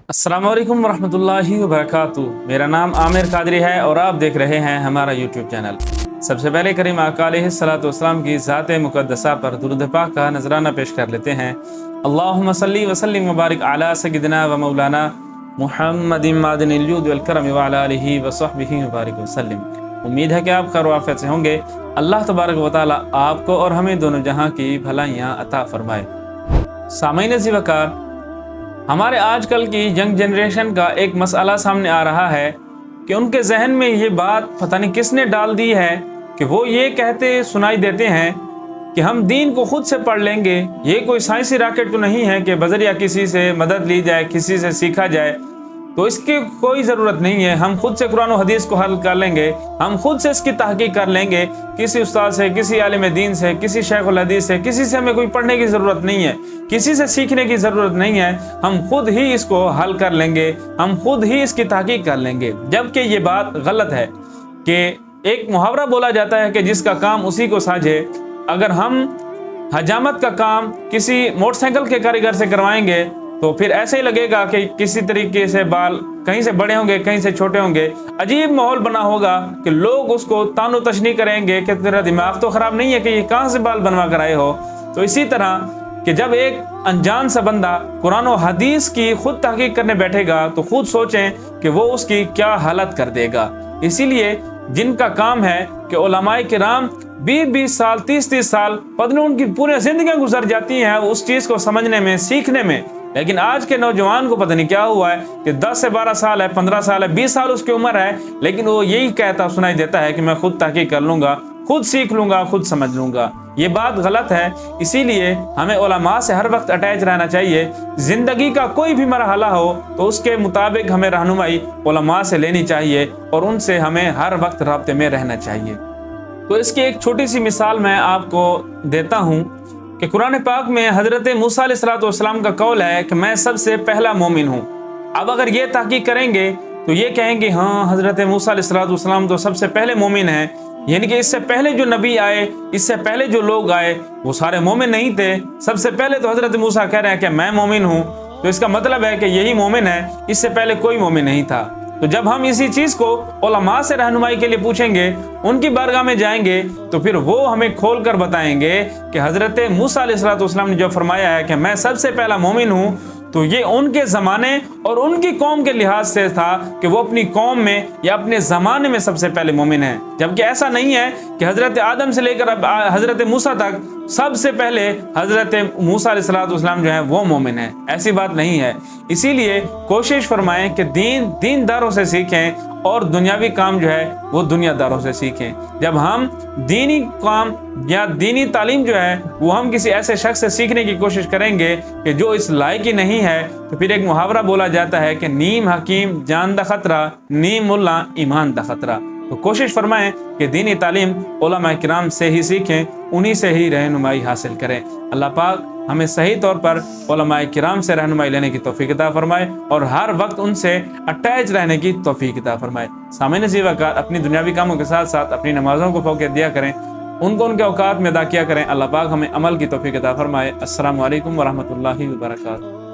السلام علیکم ورحمۃ اللہ وبرکاتہ۔ میرا نام عامر قادری ہے اور آپ دیکھ رہے ہیں ہمارا یوٹیوب چینل۔ سب سے پہلے کریم آقا علیہ الصلوۃ والسلام کی ذات مقدسہ پر درود پاک کا نذرانہ پیش کر لیتے ہیں۔ اللہم صلی وسلم وبارک علی سیدنا و مولانا محمد معدن الجود والکرم وعلی آلہ وصحبہ وبارک وسلم۔ امید ہے کہ آپ خیر و عافیت سے ہوں گے۔ اللہ تبارک و تعالی آپ کو اور ہمیں دونوں جہاں کی بھلائیاں عطا فرمائے۔ سامعین عزیز وقار، ہمارے آج کل کی ینگ جنریشن کا ایک مسئلہ سامنے آ رہا ہے کہ ان کے ذہن میں یہ بات پتہ نہیں کس نے ڈال دی ہے کہ وہ یہ کہتے سنائی دیتے ہیں کہ ہم دین کو خود سے پڑھ لیں گے۔ یہ کوئی سائنسی راکٹ تو نہیں ہے کہ بذریعہ کسی سے مدد لی جائے، کسی سے سیکھا جائے، تو اس کی کوئی ضرورت نہیں ہے۔ ہم خود سے قرآن و حدیث کو حل کر لیں گے، ہم خود سے اس کی تحقیق کر لیں گے، کسی استاد سے، کسی عالم دین سے، کسی شیخ الحدیث سے، کسی سے ہمیں کوئی پڑھنے کی ضرورت نہیں ہے، کسی سے سیکھنے کی ضرورت نہیں ہے۔ ہم خود ہی اس کو حل کر لیں گے، ہم خود ہی اس کی تحقیق کر لیں گے، جبکہ یہ بات غلط ہے۔ کہ ایک محاورہ بولا جاتا ہے کہ جس کا کام اسی کو ساجھے۔ اگر ہم حجامت کا کام کسی موٹر سائیکل کے کاریگر سے کروائیں گے تو پھر ایسے ہی لگے گا کہ کسی طریقے سے بال کہیں سے بڑے ہوں گے، کہیں سے چھوٹے ہوں گے۔ عجیب ماحول بنا ہوگا کہ لوگ اس کو تان و تشنیع کریں گے کہ تیرا دماغ تو خراب نہیں ہے کہ یہ کہاں سے بال بنوا کر آئے ہو۔ تو اسی طرح کہ جب ایک انجان سا بندہ قرآن و حدیث کی خود تحقیق کرنے بیٹھے گا تو خود سوچیں کہ وہ اس کی کیا حالت کر دے گا۔ اسی لیے جن کا کام ہے کہ علماء کرام 20 سال 30 سال پتہ ان کی پورے زندگیاں گزر جاتی ہیں اس چیز کو سمجھنے میں، سیکھنے میں، لیکن آج کے نوجوان کو پتہ نہیں کیا ہوا ہے کہ 10 سے 12 سال ہے، 15 سال ہے، 20 سال اس کی عمر ہے، لیکن وہ یہی کہتا سنائی دیتا ہے کہ میں خود تحقیق کر لوں گا، خود سیکھ لوں گا، خود سمجھ لوں گا۔ یہ بات غلط ہے۔ اسی لیے ہمیں علماء سے ہر وقت اٹیچ رہنا چاہیے۔ زندگی کا کوئی بھی مرحلہ ہو تو اس کے مطابق ہمیں رہنمائی علماء سے لینی چاہیے اور ان سے ہمیں ہر وقت رابطے میں رہنا چاہیے۔ تو اس کی ایک چھوٹی سی مثال میں آپ کو دیتا ہوں کہ قرآن پاک میں حضرت موسیٰ علیہ السلام کا قول ہے کہ میں سب سے پہلا مومن ہوں۔ اب اگر یہ تحقیق کریں گے تو یہ کہیں گے ہاں حضرت موسیٰ علیہ السلام تو سب سے پہلے مومن ہیں، یعنی کہ اس سے پہلے جو نبی آئے، اس سے پہلے جو لوگ آئے وہ سارے مومن نہیں تھے۔ سب سے پہلے تو حضرت موسیٰ کہہ رہے ہیں کہ میں مومن ہوں، تو اس کا مطلب ہے کہ یہی مومن ہے، اس سے پہلے کوئی مومن نہیں تھا۔ تو جب ہم اسی چیز کو علماء سے رہنمائی کے لیے پوچھیں گے، ان کی بارگاہ میں جائیں گے، تو پھر وہ ہمیں کھول کر بتائیں گے کہ حضرت موسیٰ علیہ السلام نے جو فرمایا ہے کہ میں سب سے پہلا مومن ہوں، تو یہ ان کے زمانے اور ان کی قوم کے لحاظ سے تھا کہ وہ اپنی قوم میں یا اپنے زمانے میں سب سے پہلے مومن ہیں، جبکہ ایسا نہیں ہے کہ حضرت آدم سے لے کر حضرت موسیٰ تک سب سے پہلے حضرت موسیٰ علیہ السلام جو ہیں وہ مومن ہیں۔ ایسی بات نہیں ہے۔ اسی لیے کوشش فرمائیں کہ دینداروں سے سیکھیں اور دنیاوی کام جو ہے وہ دنیا داروں سے سیکھیں۔ جب ہم دینی کام یا دینی تعلیم جو ہے وہ ہم کسی ایسے شخص سے سیکھنے کی کوشش کریں گے کہ جو اس لائق ہی نہیں ہے، تو پھر ایک محاورہ بولا جاتا ہے کہ نیم حکیم جان دا خطرہ، نیم ملا ایمان دا خطرہ۔ تو کوشش فرمائیں کہ دینی تعلیم علماء کرام سے ہی سیکھیں، انہی سے ہی رہنمائی حاصل کریں۔ اللہ پاک ہمیں صحیح طور پر علماء کرام سے رہنمائی لینے کی توفیق عطا فرمائے اور ہر وقت ان سے اٹیچ رہنے کی توفیق عطا فرمائے۔ سامعین عزیز وقار، اپنی دنیاوی کاموں کے ساتھ ساتھ اپنی نمازوں کو فوقیت دیا کریں، ان کو ان کے اوقات میں ادا کیا کریں۔ اللہ پاک ہمیں عمل کی توفیق عطا فرمائے۔ السلام علیکم ورحمۃ اللہ وبرکاتہ۔